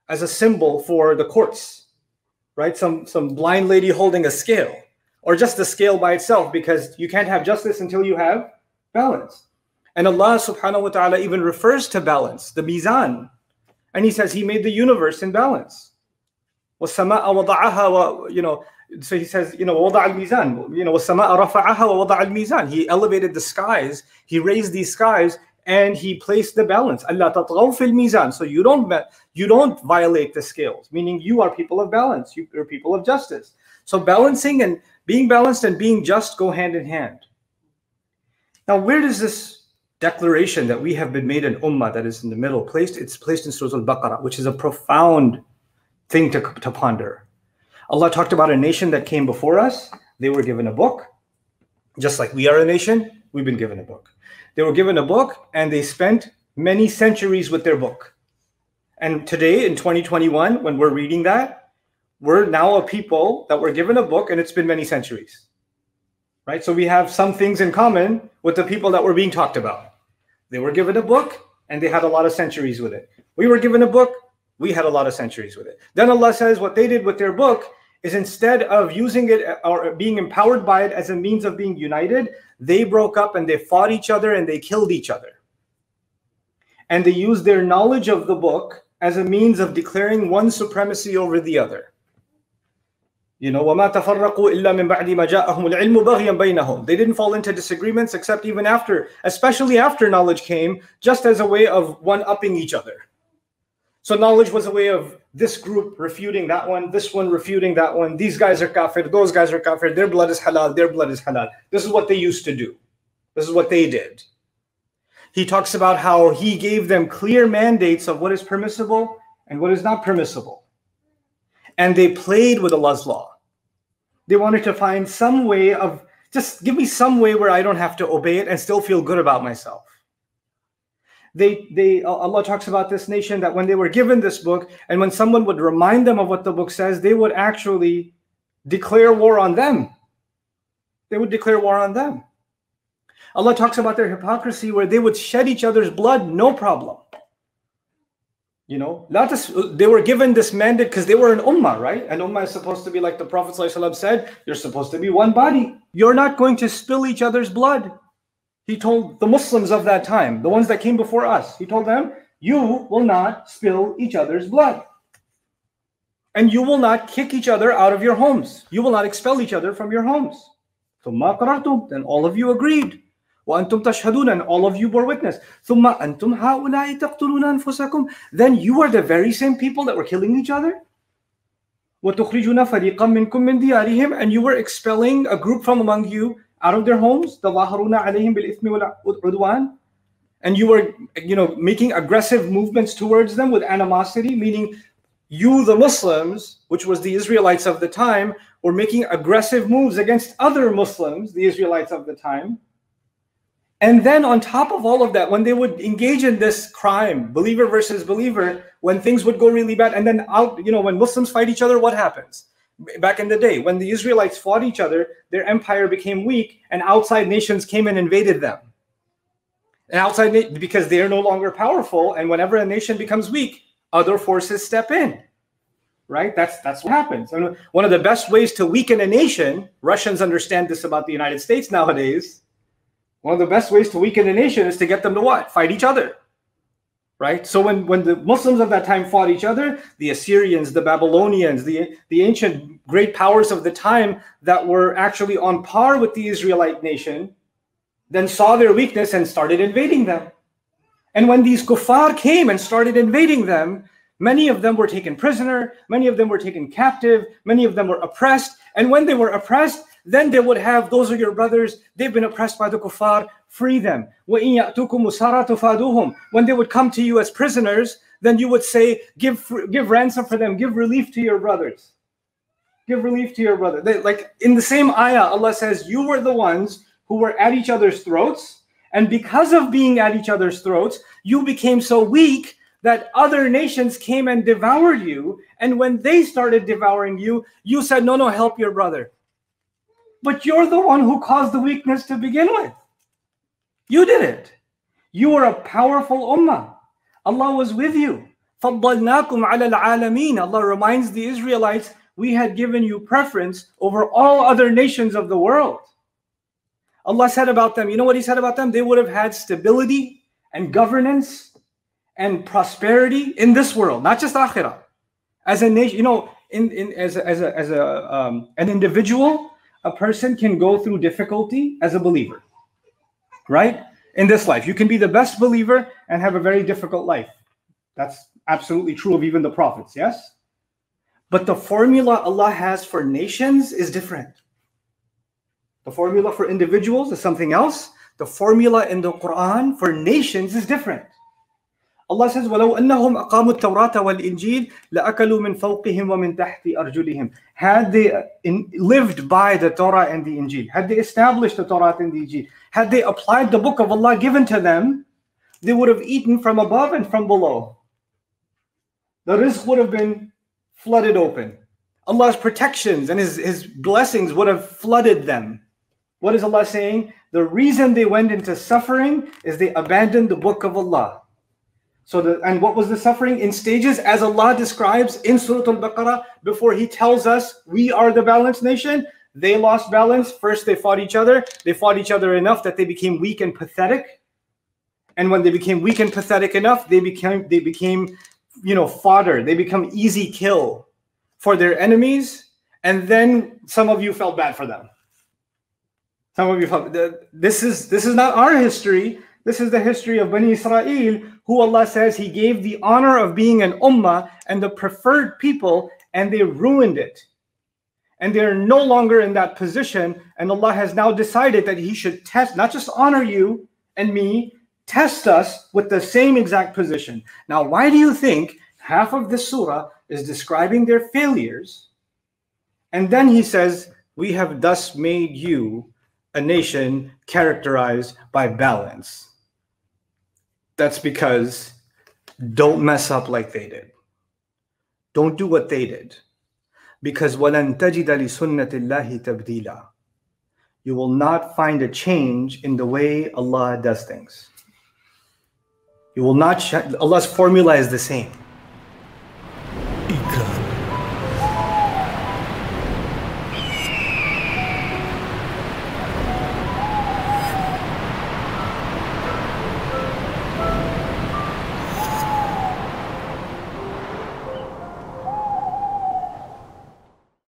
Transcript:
as a symbol for the courts, right? Some blind lady holding a scale, or just a scale by itself, because you can't have justice until you have balance. And Allah subhanahu wa ta'ala even refers to balance, the mizan. And He says He made the universe in balance. وَالسَّمَاءَ وَضَعَهَا, so He says, وَضَعَ الْمِيزَانِ, وَالسَّمَاءَ رَفَعَهَا وَوَضَعَ الْمِيزَانِ. He elevated the skies, He raised these skies, and He placed the balance. أَلَّا تَطْغَوْا فِي الْمِيزَانِ. So you don't violate the scales, meaning you are people of balance, you are people of justice. So balancing and being balanced and being just go hand in hand. Now, where does this declaration that we have been made an ummah, that is in the middle, placed? It's placed in Surah Al-Baqarah, which is a profound thing to ponder. Allah talked about a nation that came before us. They were given a book. Just like we are a nation, we've been given a book. They were given a book, and they spent many centuries with their book. And today, in 2021, when we're reading that, we're now a people that were given a book, and it's been many centuries. Right? So we have some things in common with the people that were being talked about. They were given a book, and they had a lot of centuries with it. We were given a book, we had a lot of centuries with it. Then Allah says what they did with their book is, instead of using it or being empowered by it as a means of being united, they broke up and they fought each other and they killed each other. And they used their knowledge of the book as a means of declaring one supremacy over the other. وَمَا تَفَرَّقُوا إِلَّا مِنْ بَعْدِ مَا جَاءَهُمُ الْعِلْمُ بَغْيًا بَيْنَهُم. They didn't fall into disagreements except even after, especially after knowledge came, just as a way of one-upping each other. So knowledge was a way of this group refuting that one, this one refuting that one. These guys are kafir, those guys are kafir, their blood is halal, their blood is halal. This is what they used to do. This is what they did. He talks about how He gave them clear mandates of what is permissible and what is not permissible. And they played with Allah's law. They wanted to find some way of, just give me some way where I don't have to obey it and still feel good about myself. Allah talks about this nation that when they were given this book, and when someone would remind them of what the book says, they would actually declare war on them. They would declare war on them. Allah talks about their hypocrisy, where they would shed each other's blood, no problem. They were given this mandate because they were an ummah, right? An ummah is supposed to be, like the Prophet ﷺ said, you're supposed to be one body. You're not going to spill each other's blood. He told the Muslims of that time, the ones that came before us, He told them, you will not spill each other's blood. And you will not kick each other out of your homes. You will not expel each other from your homes. ثُمَّ قَرَرْتُمْ. Then all of you agreed. وَأَنْتُمْ تَشْهَدُونَ. And all of you bore witness. ثُمَّ أَنْتُمْ هَؤُلَاءِ تَقْتُلُونَ أَنفُسَكُمْ. Then you are the very same people that were killing each other. وَتُخْرِجُونَ فَرِيقًا مِنْكُمْ مِنْ دِيَارِهِمْ. And you were expelling a group from among you out of their homes. تَظَاهَرُونَ عَلَيْهِمْ بِالْإِثْمِ وَالْعُدْوَانِ. And you were, making aggressive movements towards them with animosity, meaning you, the Muslims, which was the Israelites of the time, were making aggressive moves against other Muslims, the Israelites of the time. And then on top of all of that, when they would engage in this crime, believer versus believer, when things would go really bad, and then when Muslims fight each other, what happens? Back in the day, when the Israelites fought each other, their empire became weak, and outside nations came and invaded them. And because they are no longer powerful, and whenever a nation becomes weak, other forces step in. Right? That's what happens. And one of the best ways to weaken a nation, Russians understand this about the United States nowadays. One of the best ways to weaken a nation is to get them to what? Fight each other. Right? So when the Muslims of that time fought each other, the Assyrians, the Babylonians, the ancient great powers of the time that were actually on par with the Israelite nation, then saw their weakness and started invading them. And when these kuffar came and started invading them, many of them were taken prisoner, many of them were taken captive, many of them were oppressed. And when they were oppressed, then they would have, those are your brothers, they've been oppressed by the kuffar, free them. When they would come to you as prisoners, then you would say, give ransom for them, give relief to your brothers. Give relief to your brother. Like in the same ayah, Allah says, you were the ones who were at each other's throats, and because of being at each other's throats, you became so weak that other nations came and devoured you. And when they started devouring you, you said, no, help your brother. But you're the one who caused the weakness to begin with. You did it. You were a powerful ummah. Allah was with you. فَضَّلْنَاكُمْ عَلَى الْعَالَمِينَ. Allah reminds the Israelites, we had given you preference over all other nations of the world. Allah said about them, you know what He said about them? They would have had stability and governance and prosperity in this world, not just akhirah. As a nation, you know, an individual, a person can go through difficulty as a believer, right? In this life, you can be the best believer and have a very difficult life. That's absolutely true of even the prophets, yes? But the formula Allah has for nations is different. The formula for individuals is something else. The formula in the Quran for nations is different. Allah says, وَلَوْ أَنَّهُمْ أَقَامُوا التَّوْرَاةَ وَالْإِنْجِيلَ لَأَكَلُوا مِنْ فَوْقِهِمْ وَمِنْ تَحْتِ أَرْجُلِهِمْ. Had they lived by the Torah and the Injil, had they established the Torah and the Injil, had they applied the book of Allah given to them, they would have eaten from above and from below. The rizq would have been flooded open. Allah's protections and His blessings would have flooded them. What is Allah saying? The reason they went into suffering is they abandoned the book of Allah. And what was the suffering? In stages, as Allah describes in Surah Al-Baqarah, before He tells us we are the balanced nation, they lost balance. First, they fought each other. They fought each other enough that they became weak and pathetic. And when they became weak and pathetic enough, they became fodder. They become easy kill for their enemies. And then some of you felt bad for them. Some of you felt this is not our history. This is the history of Bani Israel, who Allah says He gave the honor of being an ummah and the preferred people, and they ruined it. And they are no longer in that position. And Allah has now decided that He should test, not just honor you and me, test us with the same exact position. Now, why do you think half of this surah is describing their failures? And then He says, we have thus made you a nation characterized by balance. That's because don't mess up like they did. Don't do what they did. Because وَلَن تَجِدَ لِسُنَّةِ اللَّهِ تَبْدِيلًا. You will not find a change in the way Allah does things. You will not. Allah's formula is the same.